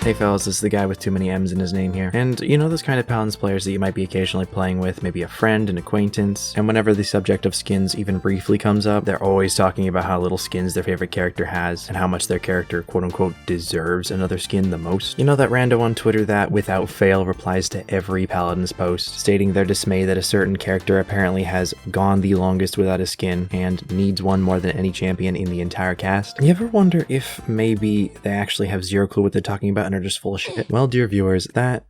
Hey fellas, this is the guy with too many M's in his name here. And you know those kind of Paladins players that you might be occasionally playing with, maybe a friend, an acquaintance, and whenever the subject of skins even briefly comes up, they're always talking about how little skins their favorite character has, and how much their character quote-unquote deserves another skin the most. You know that rando on Twitter that, without fail, replies to every Paladins post, stating their dismay that a certain character apparently has gone the longest without a skin, and needs one more than any champion in the entire cast? You ever wonder if maybe they actually have zero clue what they're talking about and are just full of shit? Well, dear viewers, that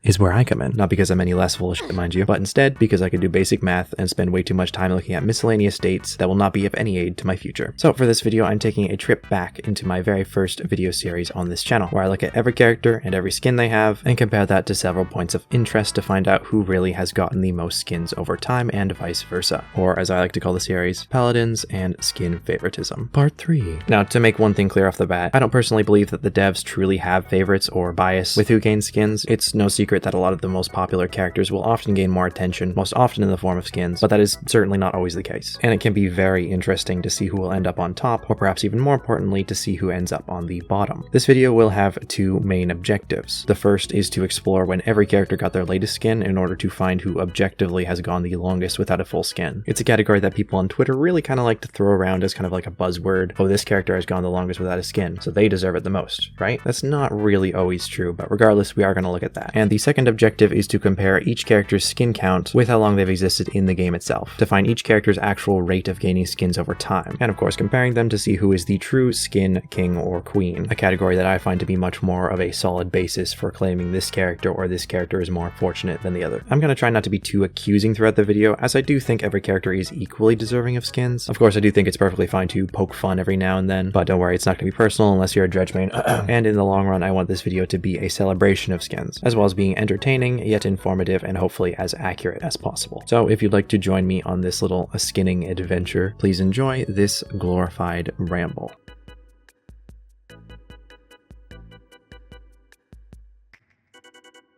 is where I come in. Not because I'm any less full of shit, mind you, but instead because I could do basic math and spend way too much time looking at miscellaneous dates that will not be of any aid to my future. So for this video, I'm taking a trip back into my very first video series on this channel, where I look at every character and every skin they have and compare that to several points of interest to find out who really has gotten the most skins over time and vice versa. Or as I like to call the series, Paladins and Skin Favoritism, Part 3. Now, to make one thing clear off the bat, I don't personally believe that the devs truly have favorites or bias with who gains skins. It's no secret that a lot of the most popular characters will often gain more attention, most often in the form of skins, but that is certainly not always the case. And it can be very interesting to see who will end up on top, or perhaps even more importantly, to see who ends up on the bottom. This video will have two main objectives. The first is to explore when every character got their latest skin in order to find who objectively has gone the longest without a full skin. It's a category that people on Twitter really kind of like to throw around as kind of like a buzzword. Oh, this character has gone the longest without a skin, so they deserve it the most, right? That's not really always true, but regardless, we are going to look at that. And the second objective is to compare each character's skin count with how long they've existed in the game itself, to find each character's actual rate of gaining skins over time, and of course comparing them to see who is the true skin king or queen, a category that I find to be much more of a solid basis for claiming this character or this character is more fortunate than the other. I'm going to try not to be too accusing throughout the video, as I do think every character is equally deserving of skins. Of course, I do think it's perfectly fine to poke fun every now and then, but don't worry, it's not going to be personal unless you're a dredge main. And in the long run, I want this video to be a celebration of skins, as well as being entertaining, yet informative, and hopefully as accurate as possible. So if you'd like to join me on this little skinning adventure, please enjoy this glorified ramble.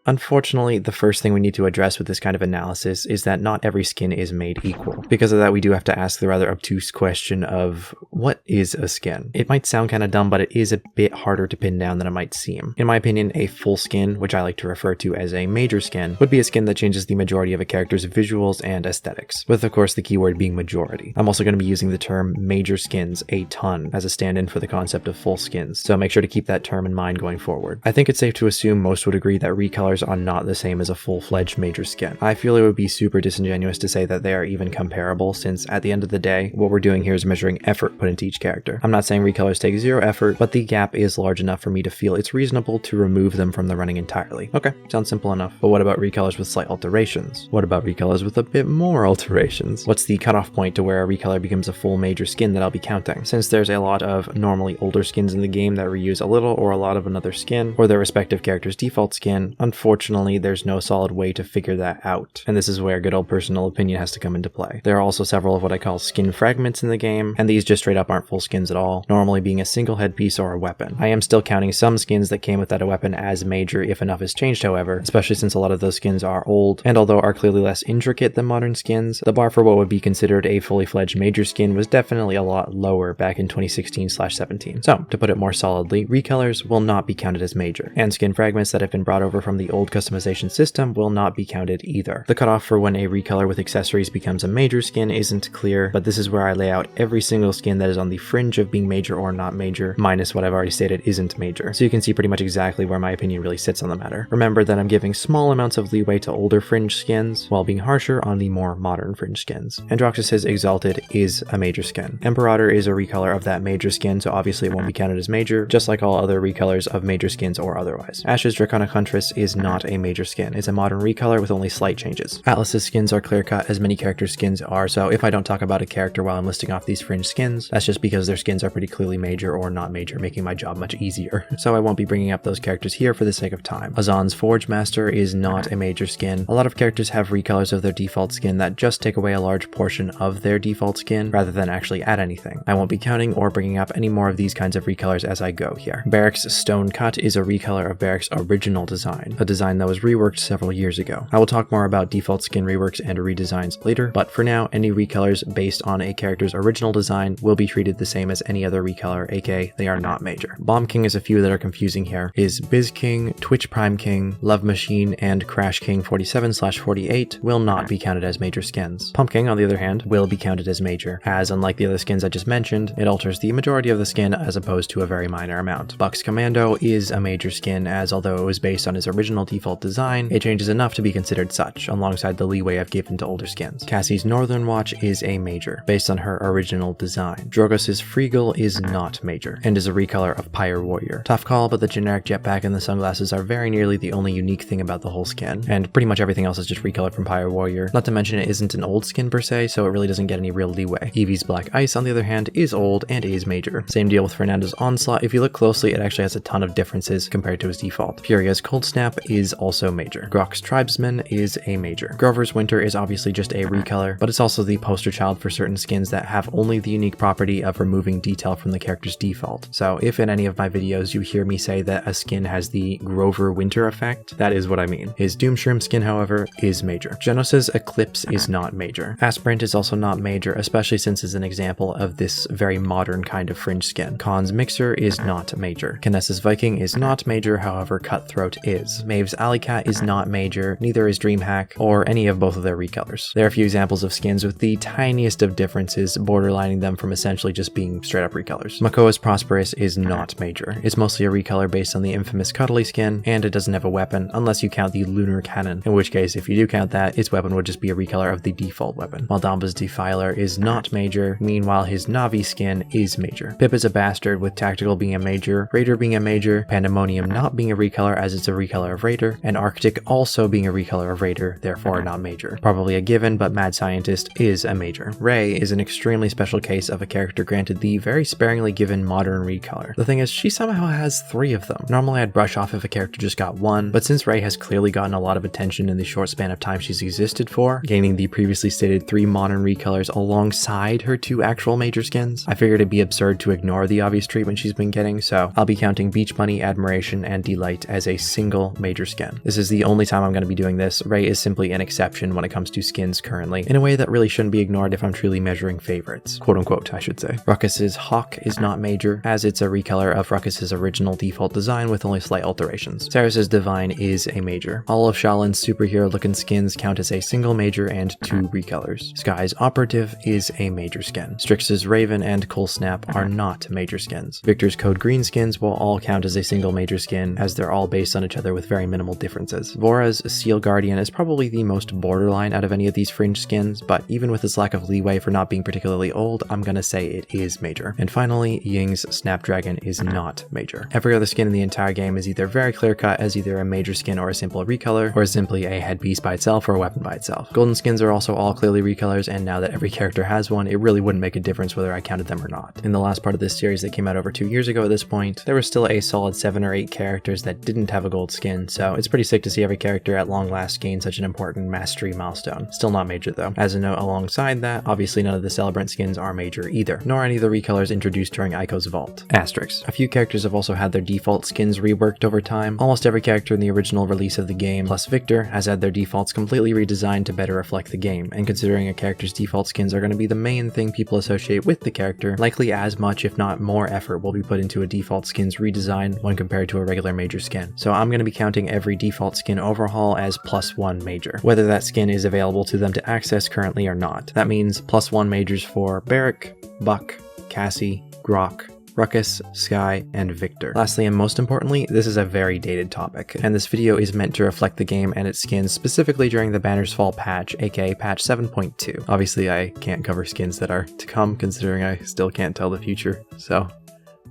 Unfortunately, the first thing we need to address with this kind of analysis is that not every skin is made equal. Because of that, we do have to ask the rather obtuse question of, what is a skin? It might sound kind of dumb, but it is a bit harder to pin down than it might seem. In my opinion, a full skin, which I like to refer to as a major skin, would be a skin that changes the majority of a character's visuals and aesthetics, with of course the keyword being majority. I'm also going to be using the term major skins a ton as a stand-in for the concept of full skins, so make sure to keep that term in mind going forward. I think it's safe to assume most would agree that recolors are not the same as a full-fledged major skin. I feel it would be super disingenuous to say that they are even comparable, since at the end of the day, what we're doing here is measuring effort put into each character. I'm not saying recolors take zero effort, but the gap is large enough for me to feel it's reasonable to remove them from the running entirely. Okay, sounds simple enough. But what about recolors with slight alterations? What about recolors with a bit more alterations? What's the cutoff point to where a recolor becomes a full major skin that I'll be counting? Since there's a lot of normally older skins in the game that reuse a little or a lot of another skin, or their respective character's default skin, unfortunately, there's no solid way to figure that out, and this is where good old personal opinion has to come into play. There are also several of what I call skin fragments in the game, and these just straight up aren't full skins at all, normally being a single headpiece or a weapon. I am still counting some skins that came without a weapon as major if enough has changed, however, especially since a lot of those skins are old, and although are clearly less intricate than modern skins, the bar for what would be considered a fully fledged major skin was definitely a lot lower back in 2016/17. So, to put it more solidly, recolors will not be counted as major, and skin fragments that have been brought over from the old customization system will not be counted either. The cutoff for when a recolor with accessories becomes a major skin isn't clear, but this is where I lay out every single skin that is on the fringe of being major or not major, minus what I've already stated isn't major, so you can see pretty much exactly where my opinion really sits on the matter. Remember that I'm giving small amounts of leeway to older fringe skins, while being harsher on the more modern fringe skins. Androxus's Exalted is a major skin. Imperator is a recolor of that major skin, so obviously it won't be counted as major, just like all other recolors of major skins or otherwise. Ash's Draconic Huntress is not a major skin. It's a modern recolor with only slight changes. Atlas's skins are clear-cut, as many characters' skins are, so if I don't talk about a character while I'm listing off these fringe skins, that's just because their skins are pretty clearly major or not major, making my job much easier. So I won't be bringing up those characters here for the sake of time. Azan's Forge Master is not a major skin. A lot of characters have recolors of their default skin that just take away a large portion of their default skin, rather than actually add anything. I won't be counting or bringing up any more of these kinds of recolors as I go here. Barrick's Stone Cut is a recolor of Barrick's original design, a design that was reworked several years ago. I will talk more about default skin reworks and redesigns later, but for now, any recolors based on a character's original design will be treated the same as any other recolor, aka they are not major. Bomb King is a few that are confusing here, is Biz King, Twitch Prime King, Love Machine, and Crash King 47/48 will not be counted as major skins. Pumpkin, on the other hand, will be counted as major, as unlike the other skins I just mentioned, it alters the majority of the skin as opposed to a very minor amount. Buck's Commando is a major skin, as although it was based on his original default design, it changes enough to be considered such, alongside the leeway I've given to older skins. Cassie's Northern Watch is a major, based on her original design. Drogos' Freegal is not major, and is a recolor of Pyre Warrior. Tough call, but the generic jetpack and the sunglasses are very nearly the only unique thing about the whole skin, and pretty much everything else is just recolored from Pyre Warrior. Not to mention it isn't an old skin per se, so it really doesn't get any real leeway. Eevee's Black Ice, on the other hand, is old and is major. Same deal with Fernando's Onslaught. If you look closely, it actually has a ton of differences compared to his default. Furia's Cold Snap is also major. Grok's Tribesman is a major. Grover's Winter is obviously just a recolor, but it's also the poster child for certain skins that have only the unique property of removing detail from the character's default. So if in any of my videos you hear me say that a skin has the Grover Winter effect, that is what I mean. His Doomshroom skin, however, is major. Genos' Eclipse is not major. Aspirant is also not major, especially since it's an example of this very modern kind of fringe skin. Khan's Mixer is not major. Kinesis Viking is not major, however Cutthroat is. Maeve's Alley Cat is not major, neither is Dreamhack, or any of both of their recolors. There are a few examples of skins with the tiniest of differences, borderlining them from essentially just being straight up recolors. Makoa's Prosperous is not major. It's mostly a recolor based on the infamous Cuddly skin, and it doesn't have a weapon, unless you count the Lunar Cannon, in which case, if you do count that, its weapon would just be a recolor of the default weapon. Maldamba's Defiler is not major, meanwhile his Navi skin is major. Pip is a bastard, with Tactical being a major, Raider being a major, Pandemonium not being a recolor as it's a recolor of Raider, and Arctic also being a recolor of Raider, therefore not major. Probably a given, but Mad Scientist is a major. Ray is an extremely special case of a character granted the very sparingly given modern recolor. The thing is, she somehow has 3 of them. Normally I'd brush off if a character just got 1, but since Ray has clearly gotten a lot of attention in the short span of time she's existed for, gaining the previously stated 3 modern recolors alongside her 2 actual major skins, I figured it'd be absurd to ignore the obvious treatment she's been getting, so I'll be counting Beach Bunny, Admiration, and Delight as a single major skin. This is the only time I'm going to be doing this. Ray is simply an exception when it comes to skins currently, in a way that really shouldn't be ignored if I'm truly measuring favorites. Quote unquote, I should say. Ruckus's Hawk is not major, as it's a recolor of Ruckus's original default design with only slight alterations. Saris's Divine is a major. All of Shaolin's superhero looking skins count as a single major and 2 recolors. Sky's Operative is a major skin. Strix's Raven and Cold Snap are not major skins. Victor's Code Green skins will all count as a single major skin, as they're all based on each other with very minimal differences. Vora's Seal Guardian is probably the most borderline out of any of these fringe skins, but even with its lack of leeway for not being particularly old, I'm gonna say it is major. And finally, Ying's Snapdragon is not major. Every other skin in the entire game is either very clear cut as either a major skin or a simple recolor, or simply a headpiece by itself or a weapon by itself. Golden skins are also all clearly recolors, and now that every character has one, it really wouldn't make a difference whether I counted them or not. In the last part of this series that came out over 2 years ago at this point, there was still a solid 7 or 8 characters that didn't have a gold skin, so it's pretty sick to see every character at long last gain such an important mastery milestone. Still not major though. As a note alongside that, obviously none of the Celebrant skins are major either, nor any of the recolors introduced during Ico's Vault. Asterisks. A few characters have also had their default skins reworked over time. Almost every character in the original release of the game, plus Victor, has had their defaults completely redesigned to better reflect the game, and considering a character's default skins are going to be the main thing people associate with the character, likely as much if not more effort will be put into a default skins redesign when compared to a regular major skin. So I'm going to be counting every default skin overhaul as +1 major, whether that skin is available to them to access currently or not. That means +1 majors for Barrick, Buck, Cassie, Grok, Ruckus, Sky, and Victor. Lastly and most importantly, this is a very dated topic, and this video is meant to reflect the game and its skins specifically during the Banner's Fall patch, aka patch 7.2. Obviously I can't cover skins that are to come, considering I still can't tell the future, so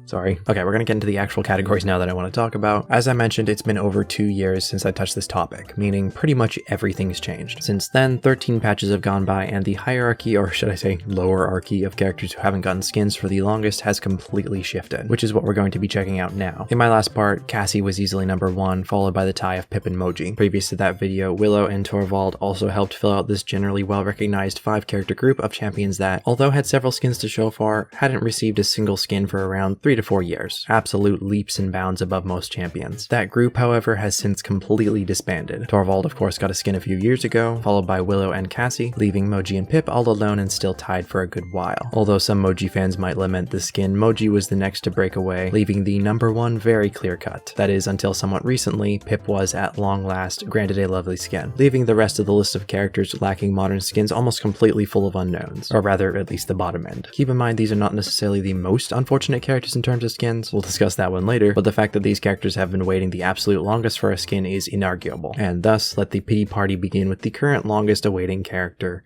sorry. Okay, we're gonna get into the actual categories now that I want to talk about. As I mentioned, it's been over 2 years since I touched this topic, meaning pretty much everything's changed. Since then, 13 patches have gone by, and the hierarchy, or should I say lowerarchy, of characters who haven't gotten skins for the longest has completely shifted, which is what we're going to be checking out now. In my last part, Cassie was easily number 1, followed by the tie of Pip and Moji. Previous to that video, Willow and Torvald also helped fill out this generally well-recognized 5-character group of champions that, although had several skins to show for, hadn't received a single skin for around 3 to to 4 years. Absolute leaps and bounds above most champions. That group, however, has since completely disbanded. Torvald, of course, got a skin a few years ago, followed by Willow and Cassie, leaving Moji and Pip all alone and still tied for a good while. Although some Moji fans might lament the skin, Moji was the next to break away, leaving the number one very clear cut. That is, until somewhat recently, Pip was at long last granted a lovely skin, leaving the rest of the list of characters lacking modern skins almost completely full of unknowns, or rather at least the bottom end. Keep in mind these are not necessarily the most unfortunate characters in terms of skins, we'll discuss that one later, but the fact that these characters have been waiting the absolute longest for a skin is inarguable, and thus let the pity party begin with the current longest awaiting character,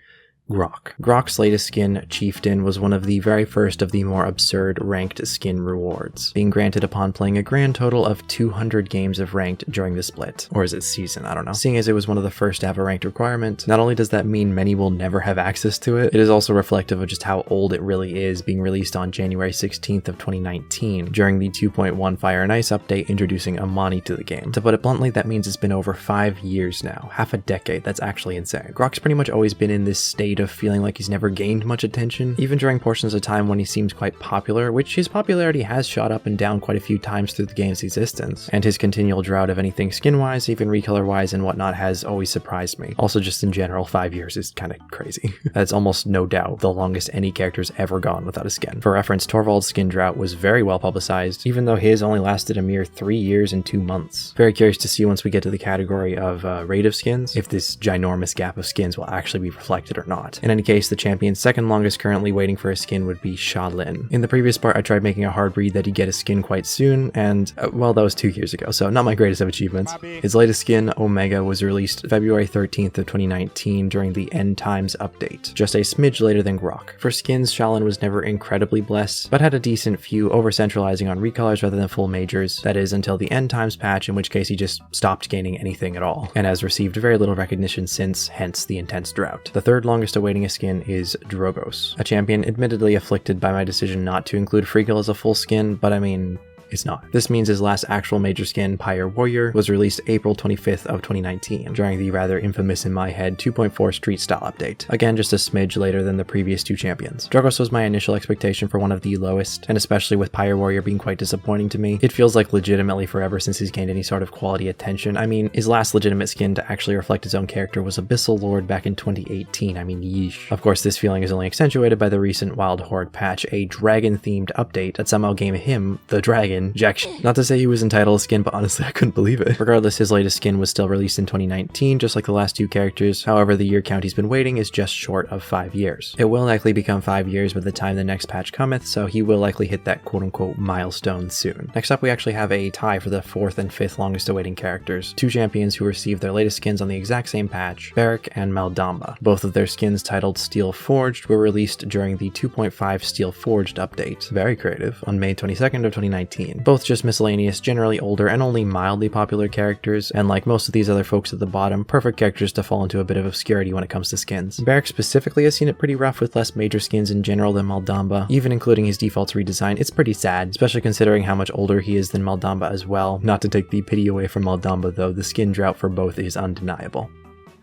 Grok. Grok's latest skin, Chieftain, was one of the very first of the more absurd ranked skin rewards, being granted upon playing a grand total of 200 games of ranked during the split. Or is it season? I don't know. Seeing as it was one of the first to have a ranked requirement, not only does that mean many will never have access to it, it is also reflective of just how old it really is, being released on January 16th of 2019 during the 2.1 Fire and Ice update introducing Omori to the game. To put it bluntly, that means it's been over 5 years now. Half a decade. That's actually insane. Grok's pretty much always been in this state of feeling like he's never gained much attention, even during portions of time when he seems quite popular, which his popularity has shot up and down quite a few times through the game's existence, and his continual drought of anything skin-wise, even recolor-wise and whatnot has always surprised me. Also just in general, 5 years is kinda crazy. That's almost no doubt the longest any character's ever gone without a skin. For reference, Torvald's skin drought was very well publicized, even though his only lasted a mere 3 years and 2 months. Very curious to see once we get to the category of rate of skins, if this ginormous gap of skins will actually be reflected or not. In any case, the champion's second longest currently waiting for a skin would be Shaolin. In the previous part, I tried making a hard read that he'd get a skin quite soon, and well, that was 2 years ago, so not my greatest of achievements. His latest skin, Omega, was released February 13th of 2019 during the End Times update, just a smidge later than Grok. For skins, Shaolin was never incredibly blessed, but had a decent few, over-centralizing on recolors rather than full majors, that is until the End Times patch, in which case he just stopped gaining anything at all, and has received very little recognition since, hence the intense drought. The third longest awaiting a skin is Drogos, a champion admittedly afflicted by my decision not to include Freakle as a full skin, but I mean, it's not. This means his last actual major skin, Pyre Warrior, was released April 25th of 2019, during the rather infamous in my head 2.4 Street Style update. Again, just a smidge later than the previous two champions. Drogos was my initial expectation for one of the lowest, and especially with Pyre Warrior being quite disappointing to me, it feels like legitimately forever since he's gained any sort of quality attention. I mean, his last legitimate skin to actually reflect his own character was Abyssal Lord back in 2018, I mean yeesh. Of course, this feeling is only accentuated by the recent Wild Horde patch, a dragon-themed update that somehow gave him, the dragon, jack shit. Not to say he was entitled a skin, but honestly I couldn't believe it. Regardless, his latest skin was still released in 2019, just like the last two characters. However, the year count he's been waiting is just short of 5 years. It will likely become 5 years by the time the next patch cometh, so he will likely hit that quote-unquote milestone soon. Next up, we actually have a tie for the 4th and 5th longest awaiting characters, two champions who received their latest skins on the exact same patch, Barrack and Maldamba. Both of their skins, titled Steel Forged, were released during the 2.5 Steel Forged update. Very creative, on May 22nd of 2019. Both just miscellaneous, generally older, and only mildly popular characters, and like most of these other folks at the bottom, perfect characters to fall into a bit of obscurity when it comes to skins. Barrack specifically has seen it pretty rough with less major skins in general than Maldamba. Even including his defaults redesign, it's pretty sad, especially considering how much older he is than Maldamba as well. Not to take the pity away from Maldamba though, the skin drought for both is undeniable.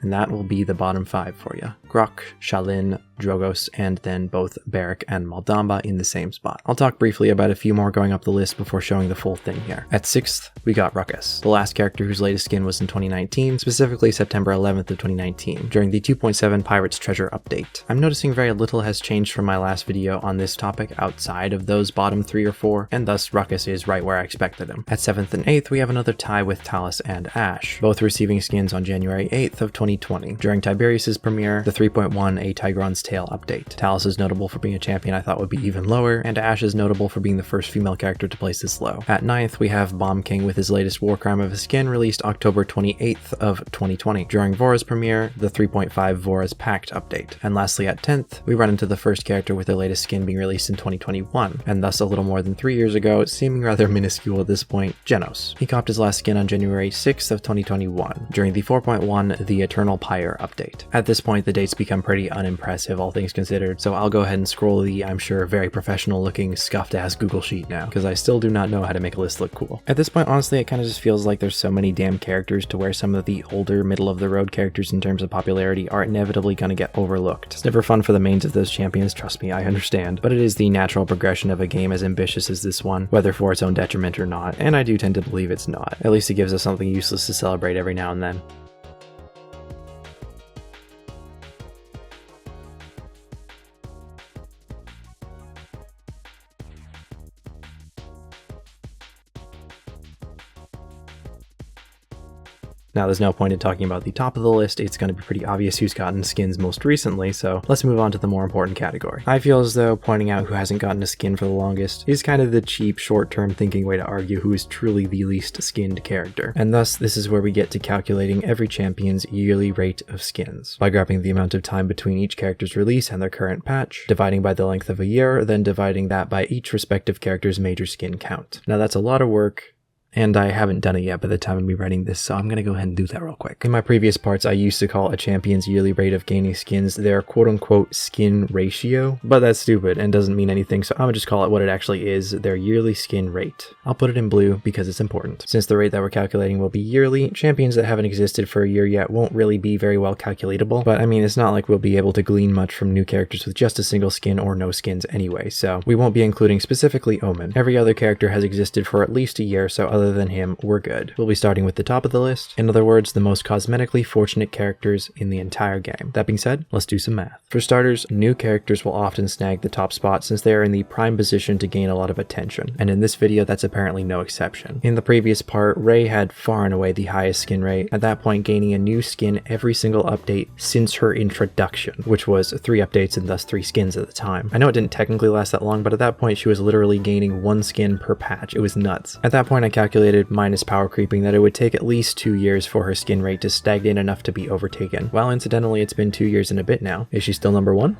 And that will be the bottom 5 for you. Grok, Shaolin, Drogos, and then both Barrack and Maldamba in the same spot. I'll talk briefly about a few more going up the list before showing the full thing here. At 6th, we got Ruckus, the last character whose latest skin was in 2019, specifically September 11th of 2019, during the 2.7 Pirates Treasure update. I'm noticing very little has changed from my last video on this topic outside of those bottom 3 or 4, and thus Ruckus is right where I expected him. At 7th and 8th, we have another tie with Talus and Ash, both receiving skins on January 8th of 2020. During Tiberius's premiere, the 3.1 A Tigron's Tale update. Talus is notable for being a champion I thought would be even lower, and Ash is notable for being the first female character to place this low. At 9th, we have Bomb King with his latest war crime of a skin released October 28th of 2020. During Vora's premiere, the 3.5 Vora's Pact update. And lastly at 10th, we run into the first character with their latest skin being released in 2021, and thus a little more than 3 years ago, seeming rather minuscule at this point, Genos. He copped his last skin on January 6th of 2021. During the 4.1 The Eternal Eternal Pyre update. At this point, the dates become pretty unimpressive, all things considered, so I'll go ahead and scroll the, I'm sure, very professional looking scuffed ass Google Sheet now, because I still do not know how to make a list look cool. At this point, honestly, it kind of just feels like there's so many damn characters to where some of the older middle of the road characters in terms of popularity are inevitably going to get overlooked. It's never fun for the mains of those champions, trust me, I understand, but it is the natural progression of a game as ambitious as this one, whether for its own detriment or not, and I do tend to believe it's not. At least it gives us something useless to celebrate every now and then. Now, there's no point in talking about the top of the list, it's going to be pretty obvious who's gotten skins most recently, so let's move on to the more important category. I feel as though pointing out who hasn't gotten a skin for the longest is kind of the cheap, short-term thinking way to argue who is truly the least skinned character, and thus this is where we get to calculating every champion's yearly rate of skins, by grabbing the amount of time between each character's release and their current patch, dividing by the length of a year, then dividing that by each respective character's major skin count. Now that's a lot of work, and I haven't done it yet by the time of me writing this, so I'm gonna go ahead and do that real quick. In my previous parts, I used to call a champion's yearly rate of gaining skins their quote-unquote skin ratio, but that's stupid and doesn't mean anything, so I'm gonna just call it what it actually is, their yearly skin rate. I'll put it in blue because it's important. Since the rate that we're calculating will be yearly, champions that haven't existed for a year yet won't really be very well calculatable, but I mean, it's not like we'll be able to glean much from new characters with just a single skin or no skins anyway, so we won't be including specifically Omen. Every other character has existed for at least a year, so other than him, we're good. We'll be starting with the top of the list. In other words, the most cosmetically fortunate characters in the entire game. That being said, let's do some math. For starters, new characters will often snag the top spot since they are in the prime position to gain a lot of attention, and in this video that's apparently no exception. In the previous part, Rei had far and away the highest skin rate, at that point gaining a new skin every single update since her introduction, which was 3 updates and thus 3 skins at the time. I know it didn't technically last that long, but at that point she was literally gaining 1 skin per patch. It was nuts. At that point I calculated, minus power creeping, that it would take at least 2 years for her skin rate to stagnate enough to be overtaken. Well, incidentally, it's been 2 years and a bit now. Is she still number 1?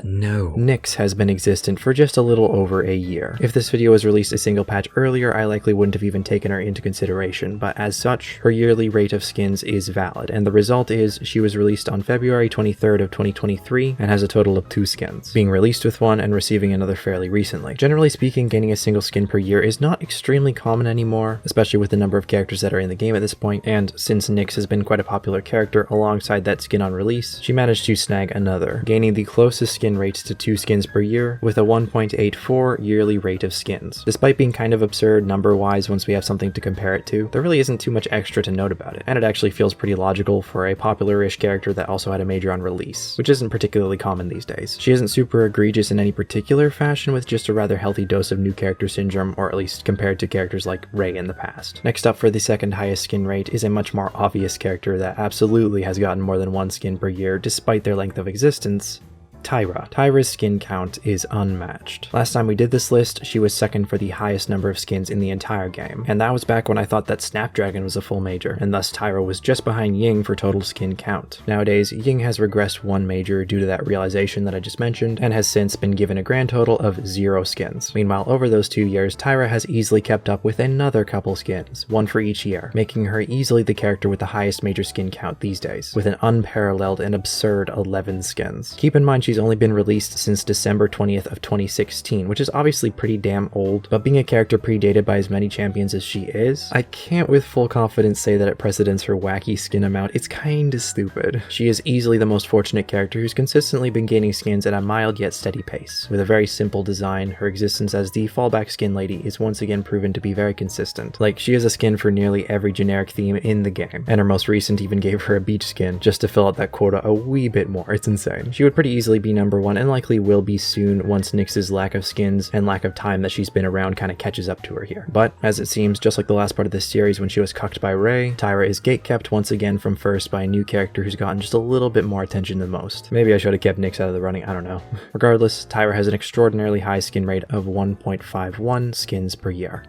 No. Nyx has been existent for just a little over a year. If this video was released a single patch earlier, I likely wouldn't have even taken her into consideration, but as such, her yearly rate of skins is valid, and the result is she was released on February 23rd of 2023 and has a total of 2 skins, being released with 1 and receiving another fairly recently. Generally speaking, gaining a single skin per year is not extremely common anymore, especially with the number of characters that are in the game at this point, and since Nyx has been quite a popular character alongside that skin on release, she managed to snag another, gaining the closest skin rates to 2 skins per year with a 1.84 yearly rate of skins. Despite being kind of absurd number-wise once we have something to compare it to, there really isn't too much extra to note about it, and it actually feels pretty logical for a popular-ish character that also had a major on release, which isn't particularly common these days. She isn't super egregious in any particular fashion, with just a rather healthy dose of new character syndrome, or at least compared to characters like Rei in the past. Next up for the second highest skin rate is a much more obvious character that absolutely has gotten more than 1 skin per year despite their length of existence: Tyra. Tyra's skin count is unmatched. Last time we did this list, she was second for the highest number of skins in the entire game, and that was back when I thought that Snapdragon was a full major, and thus Tyra was just behind Ying for total skin count. Nowadays, Ying has regressed 1 major due to that realization that I just mentioned, and has since been given a grand total of 0 skins. Meanwhile, over those 2 years, Tyra has easily kept up with another couple skins, 1 for each year, making her easily the character with the highest major skin count these days, with an unparalleled and absurd 11 skins. Keep in mind she's only been released since December 20th of 2016, which is obviously pretty damn old, but being a character predated by as many champions as she is, I can't with full confidence say that it precedents her wacky skin amount. It's kinda stupid. She is easily the most fortunate character who's consistently been gaining skins at a mild yet steady pace. With a very simple design, her existence as the fallback skin lady is once again proven to be very consistent. Like, she has a skin for nearly every generic theme in the game, and her most recent even gave her a beach skin just to fill out that quota a wee bit more. It's insane. She would pretty easily be number 1 and likely will be soon once Nyx's lack of skins and lack of time that she's been around kind of catches up to her here. But as it seems, just like the last part of this series when she was cucked by Rei, Tyra is gatekept once again from first by a new character who's gotten just a little bit more attention than most. Maybe I should have kept Nyx out of the running, I don't know. Regardless, Tyra has an extraordinarily high skin rate of 1.51 skins per year.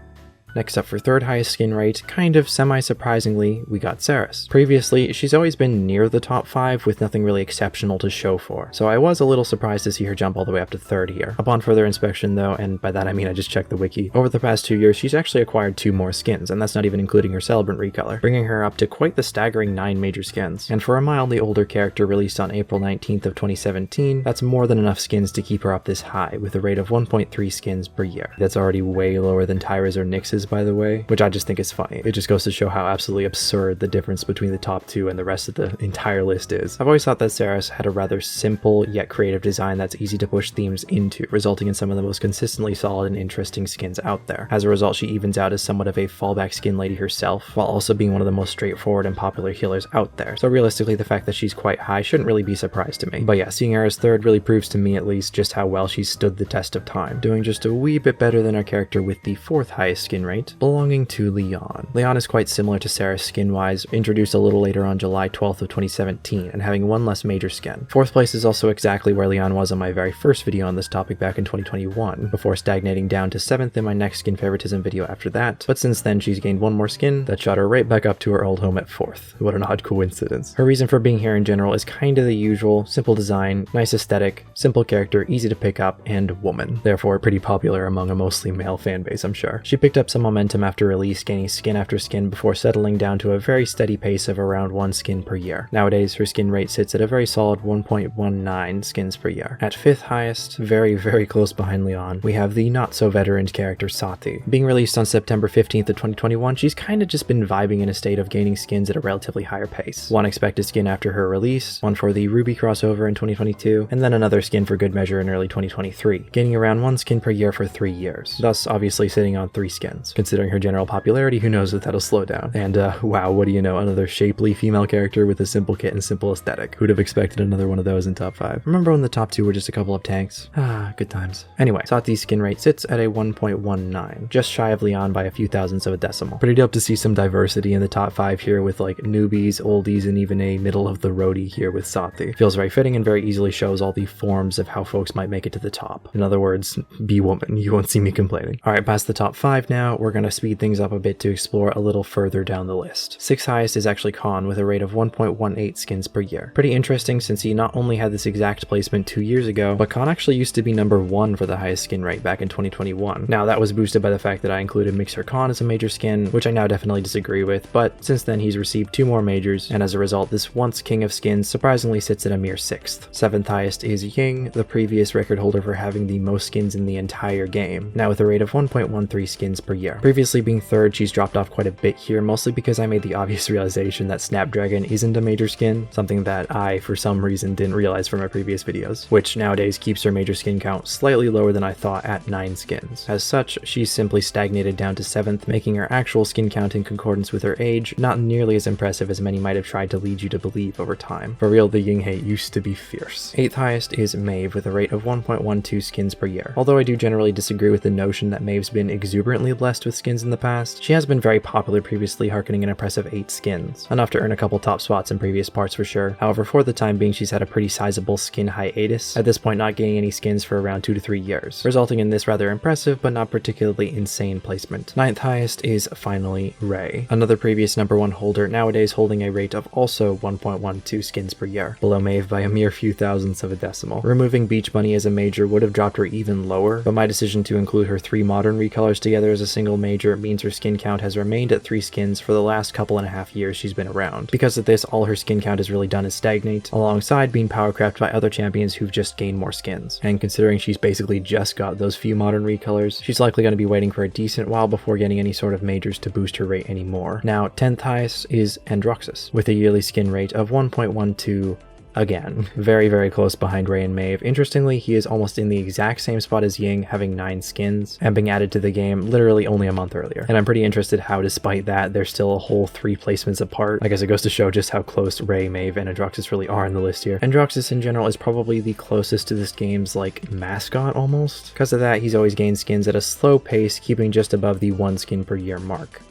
Next up for third highest skin rate, kind of semi-surprisingly, we got Ceres. Previously, she's always been near the top 5 with nothing really exceptional to show for, so I was a little surprised to see her jump all the way up to third here. Upon further inspection though, and by that I mean I just checked the wiki, over the past 2 years she's actually acquired 2 more skins, and that's not even including her Celebrant recolor, bringing her up to quite the staggering 9 major skins. And for a mildly older character released on April 19th of 2017, that's more than enough skins to keep her up this high, with a rate of 1.3 skins per year. That's already way lower than Tyra's or Nyx's, by the way, which I just think is funny. It just goes to show how absolutely absurd the difference between the top 2 and the rest of the entire list is. I've always thought that Ceres had a rather simple yet creative design that's easy to push themes into, resulting in some of the most consistently solid and interesting skins out there. As a result, she evens out as somewhat of a fallback skin lady herself, while also being one of the most straightforward and popular healers out there. So realistically, the fact that she's quite high shouldn't really be a surprise to me. But yeah, seeing her as third really proves to me at least just how well she's stood the test of time, doing just a wee bit better than our character with the 4th highest skin rate, belonging to Leon. Leon is quite similar to Ceres skin-wise, introduced a little later on July 12th of 2017, and having 1 less major skin. 4th place is also exactly where Leon was on my very first video on this topic back in 2021, before stagnating down to 7th in my next skin favoritism video after that, but since then she's gained 1 more skin that shot her right back up to her old home at 4th. What an odd coincidence. Her reason for being here in general is kinda the usual: simple design, nice aesthetic, simple character, easy to pick up, and woman. Therefore pretty popular among a mostly male fanbase, I'm sure. She picked up some momentum after release, gaining skin after skin before settling down to a very steady pace of around 1 skin per year. Nowadays, her skin rate sits at a very solid 1.19 skins per year. At 5th highest, very close behind Leon, we have the not-so-veteran character Sati. Being released on September 15th of 2021, she's kinda just been vibing in a state of gaining skins at a relatively higher pace. 1 expected skin after her release, 1 for the Ruby crossover in 2022, and then another skin for good measure in early 2023, gaining around 1 skin per year for 3 years, thus obviously sitting on 3 skins. Considering her general popularity, who knows if that'll slow down. And wow, what do you know, another shapely female character with a simple kit and simple aesthetic. Who'd have expected another one of those in top 5? Remember when the top 2 were just a couple of tanks? Ah, good times. Anyway, Sati's skin rate sits at a 1.19, just shy of Leon by a few thousandths of a decimal. Pretty dope to see some diversity in the top 5 here, with like newbies, oldies, and even a middle of the roadie here with Sati. Feels very fitting and very easily shows all the forms of how folks might make it to the top. In other words, be woman, you won't see me complaining. Alright, past the top 5 now, we're gonna speed things up a bit to explore a little further down the list. 6th highest is actually Khan with a rate of 1.18 skins per year. Pretty interesting since he not only had this exact placement 2 years ago, but Khan actually used to be number 1 for the highest skin rate back in 2021. Now that was boosted by the fact that I included Mixer Khan as a major skin, which I now definitely disagree with, but since then he's received 2 more majors, and as a result this once king of skins surprisingly sits at a mere 6th. 7th highest is Ying, the previous record holder for having the most skins in the entire game, now with a rate of 1.13 skins per year. Previously being 3rd, she's dropped off quite a bit here, mostly because I made the obvious realization that Snapdragon isn't a major skin, something that I, for some reason, didn't realize from my previous videos, which nowadays keeps her major skin count slightly lower than I thought at 9 skins. As such, she's simply stagnated down to 7th, making her actual skin count in concordance with her age not nearly as impressive as many might have tried to lead you to believe over time. For real, the Ying hate used to be fierce. 8th highest is Maeve with a rate of 1.12 skins per year. Although I do generally disagree with the notion that Maeve's been exuberantly blessed with skins in the past, she has been very popular previously, harkening an impressive 8 skins. Enough to earn a couple top spots in previous parts for sure. However, for the time being, she's had a pretty sizable skin hiatus, at this point not gaining any skins for around 2 to 3 years, resulting in this rather impressive but not particularly insane placement. 9th highest is finally Ray, another previous number 1 holder, nowadays holding a rate of also 1.12 skins per year, below Maeve by a mere few thousandths of a decimal. Removing Beach Bunny as a major would have dropped her even lower, but my decision to include her 3 modern recolors together as a single major means her skin count has remained at 3 skins for the last couple and a half years she's been around. Because of this, all her skin count has really done is stagnate, alongside being powercrapped by other champions who've just gained more skins. And considering she's basically just got those few modern recolors, she's likely going to be waiting for a decent while before getting any sort of majors to boost her rate anymore. Now, 10th highest is Androxus, with a yearly skin rate of 1.12 again. Very close behind Ray and Maeve. Interestingly, he is almost in the exact same spot as Ying, having 9 skins, and being added to the game literally only a month earlier. And I'm pretty interested how, despite that, they're still a whole 3 placements apart. I guess it goes to show just how close Ray, Maeve, and Androxus really are in the list here. Androxus in general is probably the closest to this game's, like, mascot almost. Because of that, he's always gained skins at a slow pace, keeping just above the 1 skin per year mark.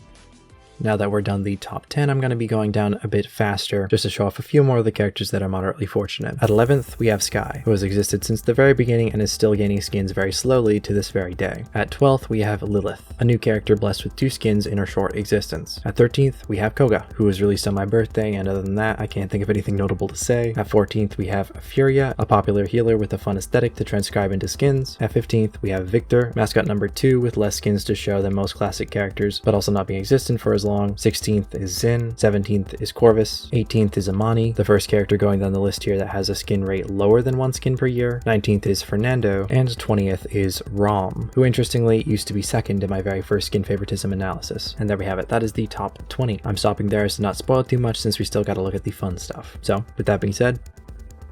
Now that we're done the top 10, I'm going to be going down a bit faster just to show off a few more of the characters that are moderately fortunate. At 11th, we have Sky, who has existed since the very beginning and is still gaining skins very slowly to this very day. At 12th, we have Lilith, a new character blessed with 2 skins in her short existence. At 13th, we have Koga, who was released on my birthday, and other than that, I can't think of anything notable to say. At 14th, we have Furia, a popular healer with a fun aesthetic to transcribe into skins. At 15th, we have Victor, mascot number 2 with less skins to show than most classic characters, but also not being existent for as long. 16th is Zin, 17th is Corvus, 18th is Amani, the first character going down the list here that has a skin rate lower than 1 skin per year. 19th is Fernando, and 20th is Rom, who interestingly used to be second in my very first skin favoritism analysis. And there we have it, that is the top 20. I'm stopping there as to not spoil too much since we still gotta look at the fun stuff. So, with that being said,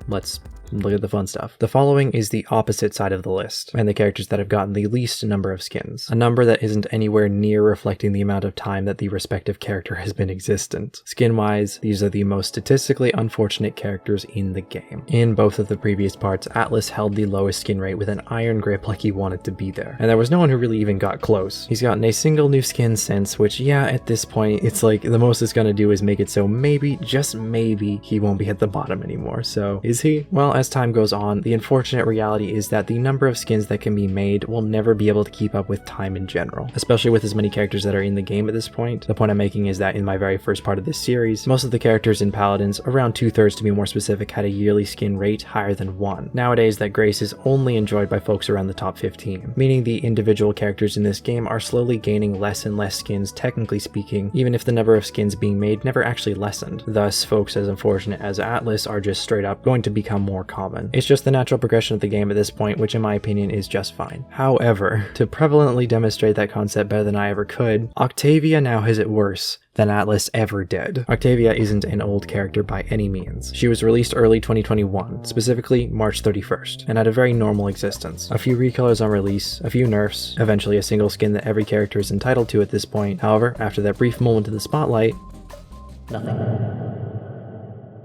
let's look at the fun stuff. The following is the opposite side of the list, and the characters that have gotten the least number of skins. A number that isn't anywhere near reflecting the amount of time that the respective character has been existent. Skin-wise, these are the most statistically unfortunate characters in the game. In both of the previous parts, Atlas held the lowest skin rate with an iron grip like he wanted to be there, and there was no one who really even got close. He's gotten a single new skin since, which yeah, at this point, it's like the most it's gonna do is make it so maybe, just maybe, he won't be at the bottom anymore. So, is he? Well, as time goes on, the unfortunate reality is that the number of skins that can be made will never be able to keep up with time in general, especially with as many characters that are in the game at this point. The point I'm making is that in my very first part of this series, most of the characters in Paladins, around 2/3 to be more specific, had a yearly skin rate higher than 1. Nowadays, that grace is only enjoyed by folks around the top 15, meaning the individual characters in this game are slowly gaining less and less skins, technically speaking, even if the number of skins being made never actually lessened. Thus, folks as unfortunate as Atlas are just straight up going to become more common. It's just the natural progression of the game at this point, which in my opinion is just fine. However, to prevalently demonstrate that concept better than I ever could, Octavia now has it worse than Atlas ever did. Octavia isn't an old character by any means. She was released early 2021, specifically March 31st, and had a very normal existence. A few recolors on release, a few nerfs, eventually a single skin that every character is entitled to at this point. However, after that brief moment in the spotlight, nothing.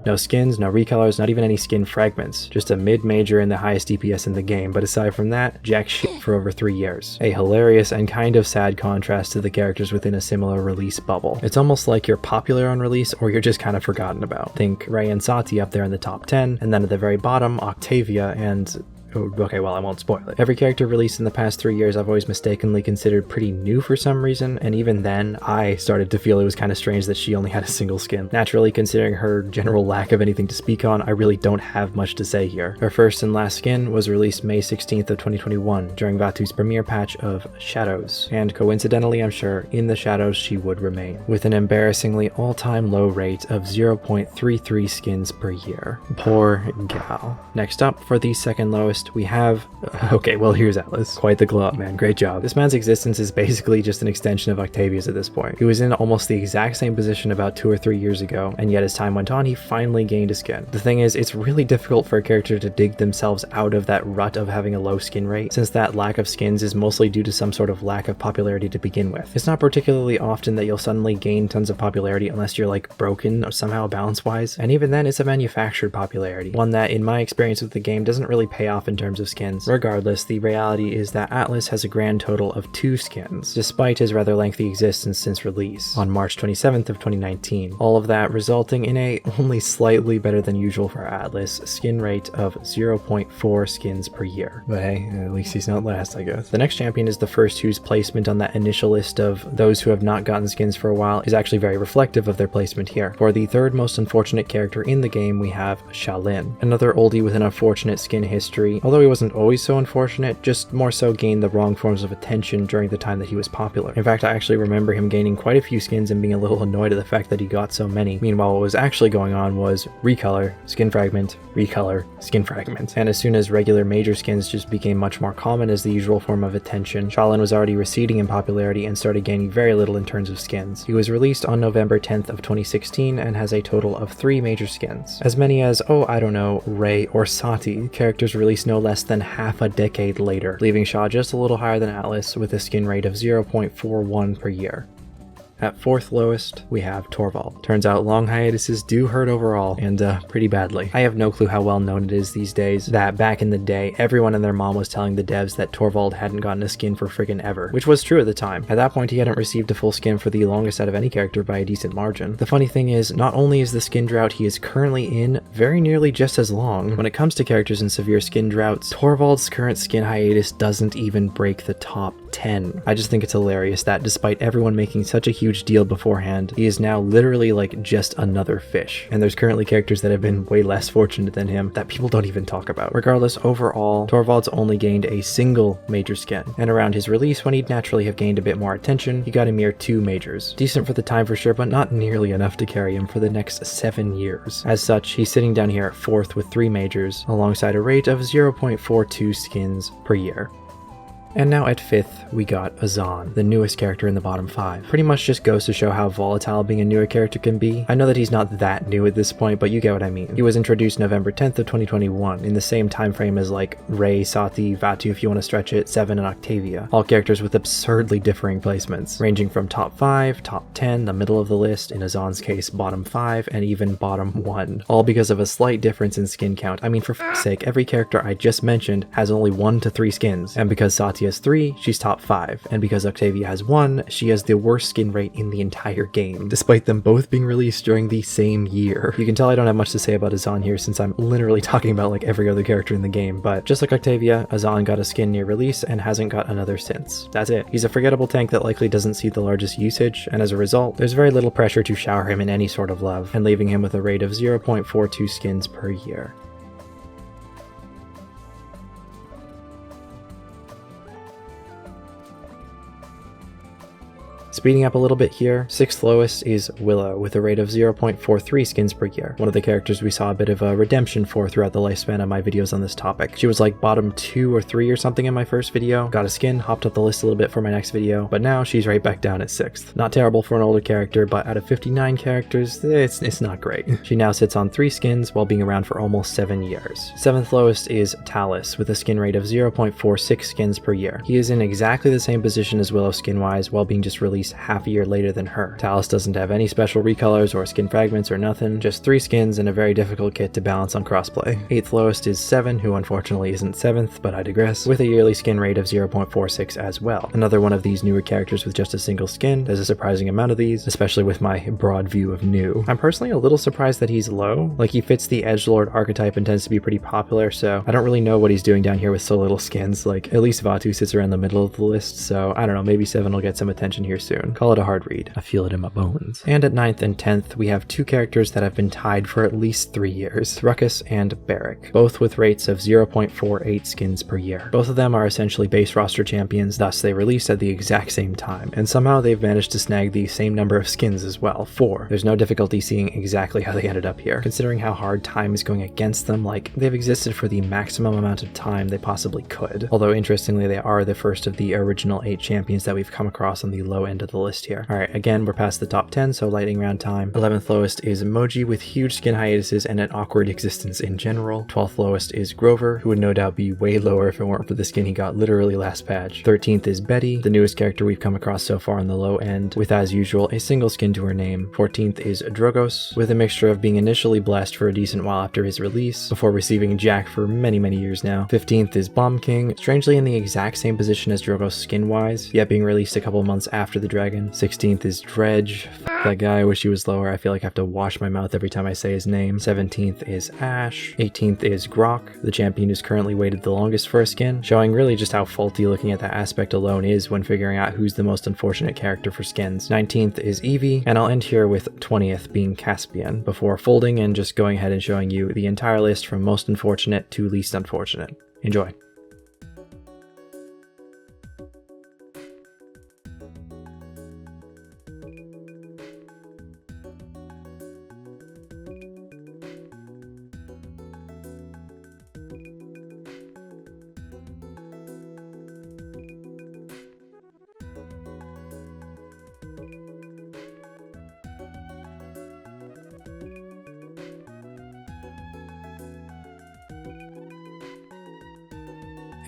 No skins, no recolors, not even any skin fragments. Just a mid-major and the highest DPS in the game, but aside from that, jack shit for over 3 years. A hilarious and kind of sad contrast to the characters within a similar release bubble. It's almost like you're popular on release or you're just kind of forgotten about. Think Ray and Sati up there in the top 10, and then at the very bottom, Octavia and... okay, well, I won't spoil it. Every character released in the past 3 years I've always mistakenly considered pretty new for some reason, and even then, I started to feel it was kind of strange that she only had a single skin. Naturally, considering her general lack of anything to speak on, I really don't have much to say here. Her first and last skin was released May 16th of 2021, during Vatu's premiere patch of Shadows, and coincidentally, I'm sure, in the Shadows she would remain, with an embarrassingly all-time low rate of 0.33 skins per year. Poor gal. Next up, for the second lowest, we have... okay, well, here's Atlas. Quite the glow up, man. Great job. This man's existence is basically just an extension of Octavia's at this point. He was in almost the exact same position about 2 or 3 years ago, and yet as time went on, he finally gained a skin. The thing is, it's really difficult for a character to dig themselves out of that rut of having a low skin rate, since that lack of skins is mostly due to some sort of lack of popularity to begin with. It's not particularly often that you'll suddenly gain tons of popularity unless you're like broken or somehow balance-wise, and even then it's a manufactured popularity, one that in my experience with the game doesn't really pay off in terms of skins. Regardless, the reality is that Atlas has a grand total of 2 skins, despite his rather lengthy existence since release, on March 27th of 2019. All of that resulting in a only slightly better than usual for Atlas skin rate of 0.4 skins per year. But hey, at least he's not last, I guess. The next champion is the first whose placement on that initial list of those who have not gotten skins for a while is actually very reflective of their placement here. For the third most unfortunate character in the game, we have Shaolin, another oldie with an unfortunate skin history. Although he wasn't always so unfortunate, just more so gained the wrong forms of attention during the time that he was popular. In fact, I actually remember him gaining quite a few skins and being a little annoyed at the fact that he got so many. Meanwhile, what was actually going on was recolor, skin fragment, recolor, skin fragment. And as soon as regular major skins just became much more common as the usual form of attention, Shaolin was already receding in popularity and started gaining very little in terms of skins. He was released on November 10th of 2016 and has a total of 3 major skins. As many as, oh, I don't know, Ray or Sati, characters released no less than half a decade later, leaving Shaw just a little higher than Atlas with a skin rate of 0.41 per year. At 4th lowest, we have Torvald. Turns out long hiatuses do hurt overall, and pretty badly. I have no clue how well known it is these days that back in the day, everyone and their mom was telling the devs that Torvald hadn't gotten a skin for friggin' ever, which was true at the time. At that point, he hadn't received a full skin for the longest out of any character by a decent margin. The funny thing is, not only is the skin drought he is currently in very nearly just as long, when it comes to characters in severe skin droughts, Torvald's current skin hiatus doesn't even break the top 10. I just think it's hilarious that despite everyone making such a huge deal beforehand, he is now literally like just another fish. And there's currently characters that have been way less fortunate than him that people don't even talk about. Regardless, overall, Torvald's only gained a single major skin, and around his release, when he'd naturally have gained a bit more attention, he got a mere 2 majors. Decent for the time for sure, but not nearly enough to carry him for the next 7 years. As such, he's sitting down here at 4th with 3 majors, alongside a rate of 0.42 skins per year. And now at 5th, we got Azan, the newest character in the bottom 5. Pretty much just goes to show how volatile being a newer character can be. I know that he's not that new at this point, but you get what I mean. He was introduced November 10th of 2021, in the same time frame as like Ray, Sati, Vatu if you want to stretch it, Seven, and Octavia. All characters with absurdly differing placements, ranging from top 5, top 10, the middle of the list, in Azan's case bottom 5, and even bottom 1. All because of a slight difference in skin count. I mean, for f***'s sake, every character I just mentioned has only 1 to 3 skins, and because Sati has 3, she's top 5, and because Octavia has 1, she has the worst skin rate in the entire game, despite them both being released during the same year. You can tell I don't have much to say about Azan here since I'm literally talking about like every other character in the game, but just like Octavia, Azan got a skin near release and hasn't got another since. That's it. He's a forgettable tank that likely doesn't see the largest usage, and as a result, there's very little pressure to shower him in any sort of love, and leaving him with a rate of 0.42 skins per year. Speeding up a little bit here, 6th lowest is Willow with a rate of 0.43 skins per year. One of the characters we saw a bit of a redemption for throughout the lifespan of my videos on this topic. She was like bottom 2 or 3 or something in my first video, got a skin, hopped up the list a little bit for my next video, but now she's right back down at 6th. Not terrible for an older character, but out of 59 characters, it's not great. She now sits on 3 skins while being around for almost 7 years. 7th lowest is Talus with a skin rate of 0.46 skins per year. He is in exactly the same position as Willow skin-wise while being just released half a year later than her. Talus doesn't have any special recolors or skin fragments or nothing, just 3 skins and a very difficult kit to balance on crossplay. 8th lowest is Seven, who unfortunately isn't 7th, but I digress, with a yearly skin rate of 0.46 as well. Another one of these newer characters with just a single skin. There's a surprising amount of these, especially with my broad view of new. I'm personally a little surprised that he's low. Like, he fits the edgelord archetype and tends to be pretty popular, so I don't really know what he's doing down here with so little skins. Like, at least Vatu sits around the middle of the list, so I don't know, maybe Seven will get some attention here soon. Call it a hard read. I feel it in my bones. And at 9th and 10th, we have 2 characters that have been tied for at least 3 years, Ruckus and Barrack, both with rates of 0.48 skins per year. Both of them are essentially base roster champions, thus they released at the exact same time, and somehow they've managed to snag the same number of skins as well, 4. There's no difficulty seeing exactly how they ended up here, considering how hard time is going against them. Like, they've existed for the maximum amount of time they possibly could, although interestingly they are the first of the original 8 champions that we've come across on the low end of the list here. Alright, again, we're past the top 10, so lightning round time. 11th lowest is Emoji with huge skin hiatuses and an awkward existence in general. 12th lowest is Grover, who would no doubt be way lower if it weren't for the skin he got literally last patch. 13th is Betty, the newest character we've come across so far on the low end, with as usual a single skin to her name. 14th is Drogos, with a mixture of being initially blessed for a decent while after his release, before receiving Jack for many years now. 15th is Bomb King, strangely in the exact same position as Drogos skin-wise, yet being released a couple months after the dragon. 16th is Dredge. That guy, I wish he was lower. I feel like I have to wash my mouth every time I say his name. 17th is Ash. 18th is Grok, the champion who's currently waited the longest for a skin, showing really just how faulty looking at that aspect alone is when figuring out who's the most unfortunate character for skins. 19th is Eevee, and I'll end here with 20th being Caspian, before folding and just going ahead and showing you the entire list from most unfortunate to least unfortunate. Enjoy.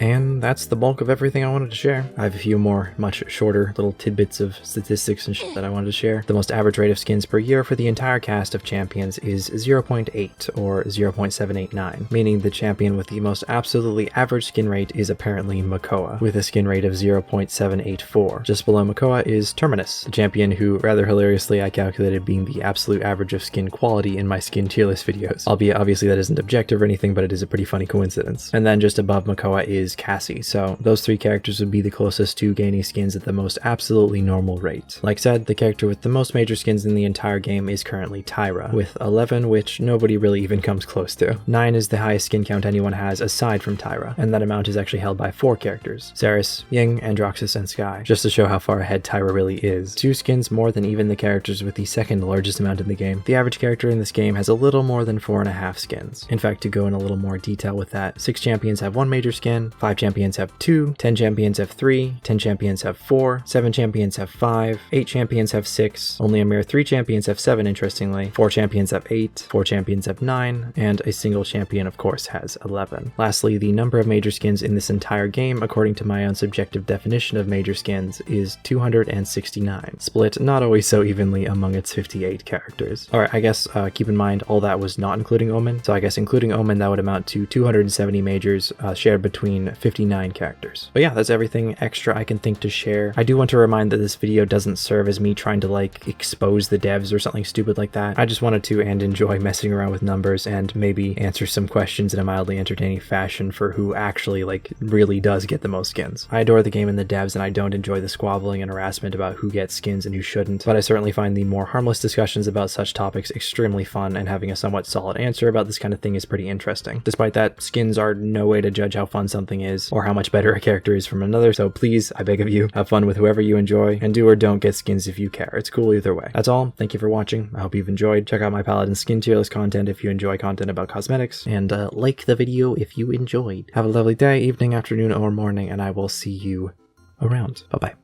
And that's the bulk of everything I wanted to share. I have a few more much shorter little tidbits of statistics and shit that I wanted to share. The most average rate of skins per year for the entire cast of champions is 0.8 or 0.789, meaning the champion with the most absolutely average skin rate is apparently Makoa, with a skin rate of 0.784. Just below Makoa is Terminus, a champion who, rather hilariously, I calculated being the absolute average of skin quality in my skin tier list videos. Albeit obviously that isn't objective or anything, but it is a pretty funny coincidence. And then just above Makoa is Cassie, so those three characters would be the closest to gaining skins at the most absolutely normal rate. Like said, the character with the most major skins in the entire game is currently Tyra, with 11, which nobody really even comes close to. 9 is the highest skin count anyone has aside from Tyra, and that amount is actually held by 4 characters: Ceres, Ying, Androxus, and Sky, just to show how far ahead Tyra really is. 2 skins more than even the characters with the second largest amount in the game. The average character in this game has a little more than 4.5 skins. In fact, to go in a little more detail with that, 6 champions have 1 major skin, 5 champions have 2, 10 champions have 3, 10 champions have 4, 7 champions have 5, 8 champions have 6, only a mere 3 champions have 7 interestingly, 4 champions have 8, 4 champions have 9, and a single champion of course has 11. Lastly, the number of major skins in this entire game, according to my own subjective definition of major skins, is 269, split not always so evenly among its 58 characters. Alright, I guess keep in mind all that was not including Omen, so I guess including Omen that would amount to 270 majors shared between 59 characters. But yeah, that's everything extra I can think to share. I do want to remind that this video doesn't serve as me trying to like expose the devs or something stupid like that. I just wanted to and enjoy messing around with numbers and maybe answer some questions in a mildly entertaining fashion for who actually like really does get the most skins. I adore the game and the devs, and I don't enjoy the squabbling and harassment about who gets skins and who shouldn't, but I certainly find the more harmless discussions about such topics extremely fun, and having a somewhat solid answer about this kind of thing is pretty interesting. Despite that, skins are no way to judge how fun something is or how much better a character is from another, so please, I beg of you, have fun with whoever you enjoy, and do or don't get skins if you care. It's cool either way. That's all. Thank you for watching. I hope you've enjoyed. Check out my Paladins Skin tier list content if you enjoy content about cosmetics, and like the video if you enjoyed. Have a lovely day, evening, afternoon, or morning, and I will see you around. Bye-bye.